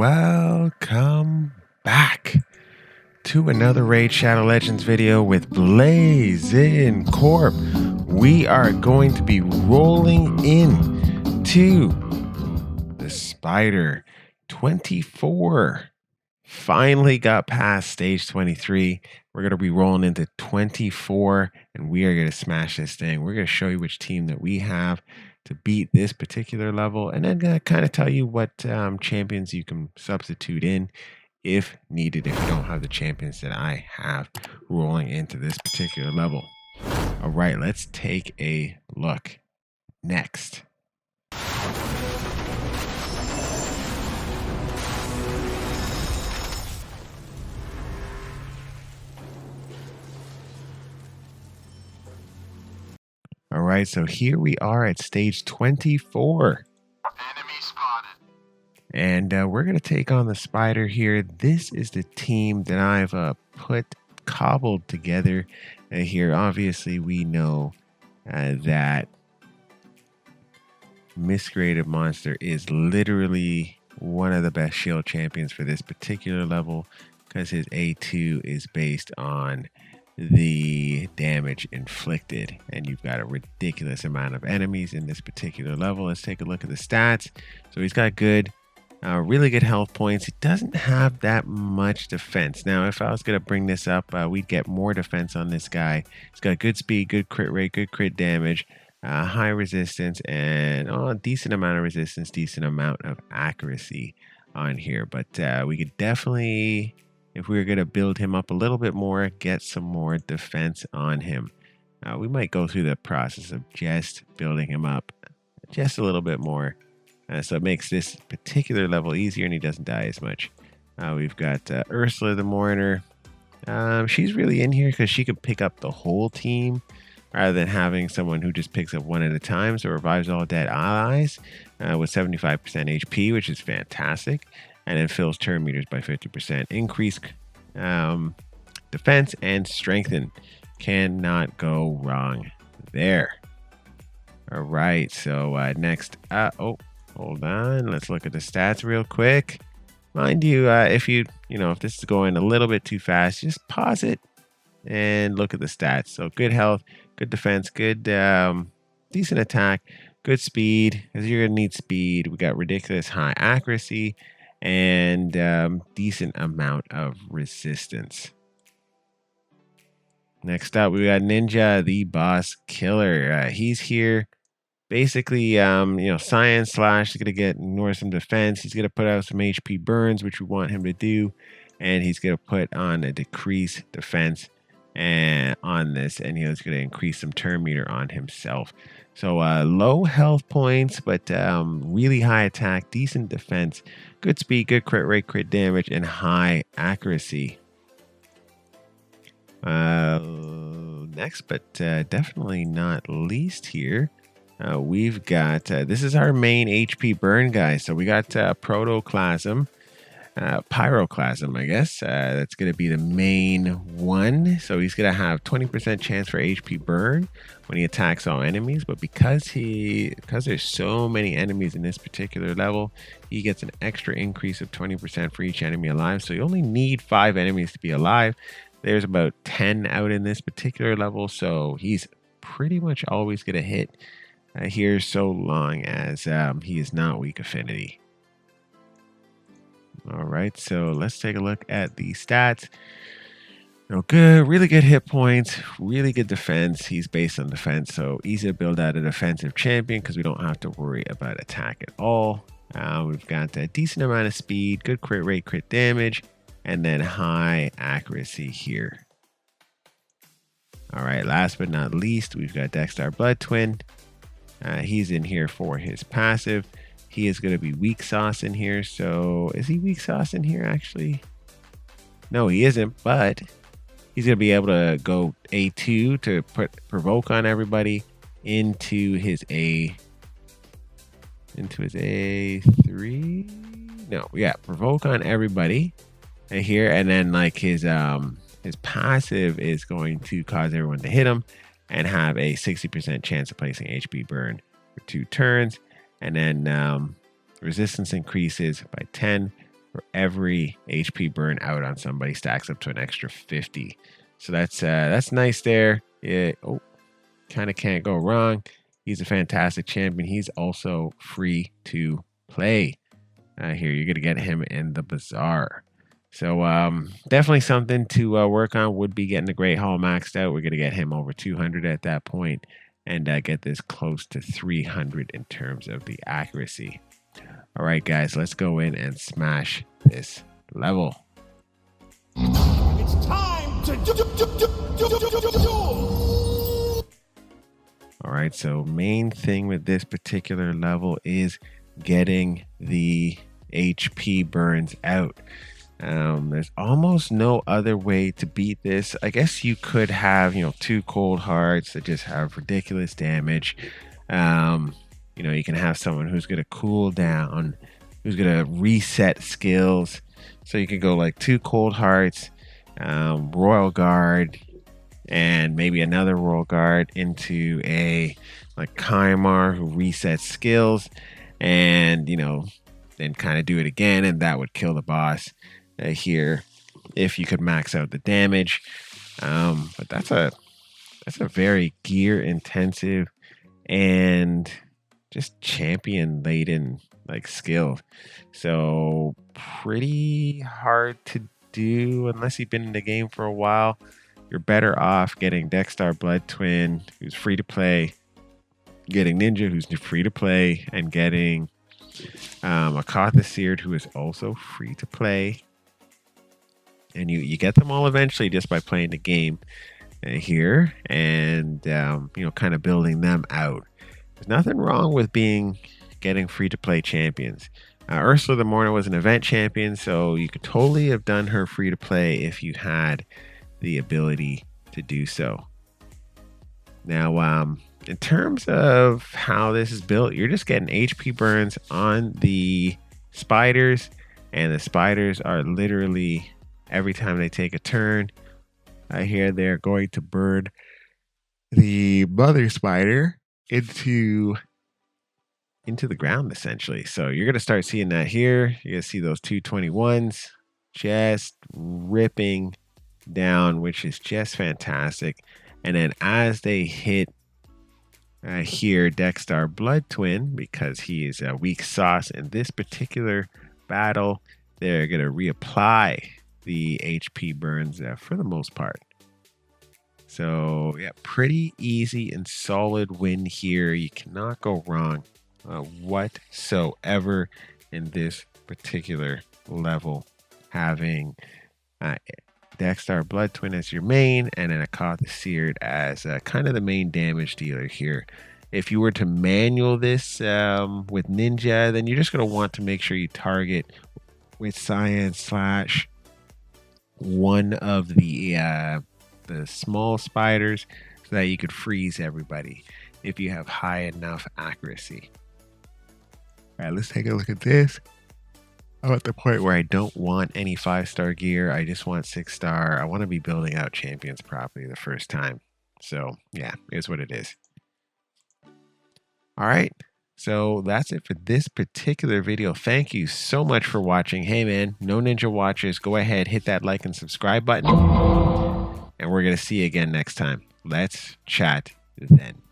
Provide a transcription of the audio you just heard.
Welcome back to another Raid Shadow Legends video with Blazing Corp. We are going to be rolling into the Spider 24. Finally got past stage 23. We're going to be rolling into 24 and we are going to smash this thing. We're going to show you which team that we have to beat this particular level, and then kind of tell you what champions you can substitute in if needed, if you don't have the champions that I have rolling into this particular level. All right, let's take a look. Next. All right, so here we are at stage 24. Enemy spotted. And we're going to take on the Spider here. This is the team that I've cobbled together here. Obviously, we know that Miscreated Monster is literally one of the best shield champions for this particular level because his A2 is based on the damage inflicted, and you've got a ridiculous amount of enemies in this particular level. Let's take a look at the stats. So he's got really good health points. He doesn't have that much defense. Now, if I was going to bring this up, we'd get more defense on this guy. He's got good speed, good crit rate, good crit damage, high resistance, and a decent amount of resistance, decent amount of accuracy on here. But we could definitely, if we were going to build him up a little bit more, get some more defense on him. We might go through the process of just building him up just a little bit more. So it makes this particular level easier and he doesn't die as much. We've got Ursula the Mourner. She's really in here because she can pick up the whole team rather than having someone who just picks up one at a time. So revives all dead allies with 75% HP, which is fantastic. And then fills turn meters by 50%. Increase defense and strengthen. Cannot go wrong there. All right, so next, hold on. Let's look at the stats real quick. Mind you, if this is going a little bit too fast, just pause it and look at the stats. So good health, good defense, good decent attack, good speed, because you're gonna need speed. We got ridiculous high accuracy and decent amount of resistance. Next up, we got Ninja, the boss killer. He's here. Basically, science slash, he's going to get ignore some defense. He's going to put out some HP burns, which we want him to do. And he's going to put on a decrease defense and on this. And he's going to increase some turn meter on himself. So low health points, but really high attack, decent defense, good speed, good crit rate, crit damage, and high accuracy. Next, but definitely not least here. We've got, this is our main HP burn guy. So we got Protoclasm, Pyroclasm, I guess. That's going to be the main one. So he's going to have 20% chance for HP burn when he attacks all enemies. But because there's so many enemies in this particular level, he gets an extra increase of 20% for each enemy alive. So you only need 5 enemies to be alive. There's about 10 out in this particular level. So he's pretty much always going to hit here so long as he is not weak affinity. All right, so let's take a look at the stats. Really good hit points, really good defense. He's based on defense, so easy to build out a defensive champion because we don't have to worry about attack at all. We've got a decent amount of speed, good crit rate, crit damage, and then high accuracy here. All right, last but not least, we've got Dexter Blood Twin. He's in here for his passive. He is going to be weak sauce in here. So is he weak sauce in here actually? No, he isn't, but he's going to be able to go A2 to put provoke on everybody into his A3. No, yeah, provoke on everybody here. And then like his passive is going to cause everyone to hit him and have a 60% chance of placing HP burn for 2 turns. And then resistance increases by 10 for every HP burn out on somebody stacks up to an extra 50. So that's nice there. Yeah, oh, kind of can't go wrong. He's a fantastic champion. He's also free to play. Here, you're going to get him in the Bazaar. So definitely something to work on would be getting the Great Hall maxed out. We're going to get him over 200 at that point and get this close to 300 in terms of the accuracy. All right, guys, let's go in and smash this level. It's time to All right, so main thing with this particular level is getting the HP burns out. There's almost no other way to beat this. I guess you could have, 2 cold hearts that just have ridiculous damage. You can have someone who's going to cool down, who's going to reset skills. So you could go like 2 cold hearts, Royal Guard, and maybe another Royal Guard into a like Kaimar who resets skills, and then kind of do it again, and that would kill the boss here if you could max out the damage. But that's a very gear intensive and just champion laden like skill. So pretty hard to do unless you've been in the game for a while. You're better off getting Dexter Blood Twin, who's free to play, getting Ninja, who's free to play, and getting Akatha Seared, who is also free to play. And you get them all eventually just by playing the game here and kind of building them out. There's nothing wrong with getting free to play champions. Ursula the Mourner was an event champion, so you could totally have done her free to play if you had the ability to do so. Now, in terms of how this is built, you're just getting HP burns on the spiders, and the spiders are literally, every time they take a turn, here they're going to burn the mother spider into the ground, essentially. So you're going to start seeing that here. You're going to see those 221s just ripping down, which is just fantastic. And then as they hit here Dexter Blood Twin, because he is a weak sauce in this particular battle, they're going to reapply the HP burns for the most part. So yeah, pretty easy and solid win here. You cannot go wrong whatsoever in this particular level, having Dexter Blood Twin as your main, and then Akatha Seared as kind of the main damage dealer here. If you were to manual this with Ninja, then you're just going to want to make sure you target with Science / one of the small spiders so that you could freeze everybody if you have high enough accuracy. All right, let's take a look at this. I'm at the point where I don't want any 5-star gear. I just want 6-star. I want to be building out champions properly the first time. So yeah, here's what it is. All right, so that's it for this particular video. Thank you so much for watching. Hey man, no Ninja watchers, go ahead, hit that like and subscribe button. And we're going to see you again next time. Let's chat then.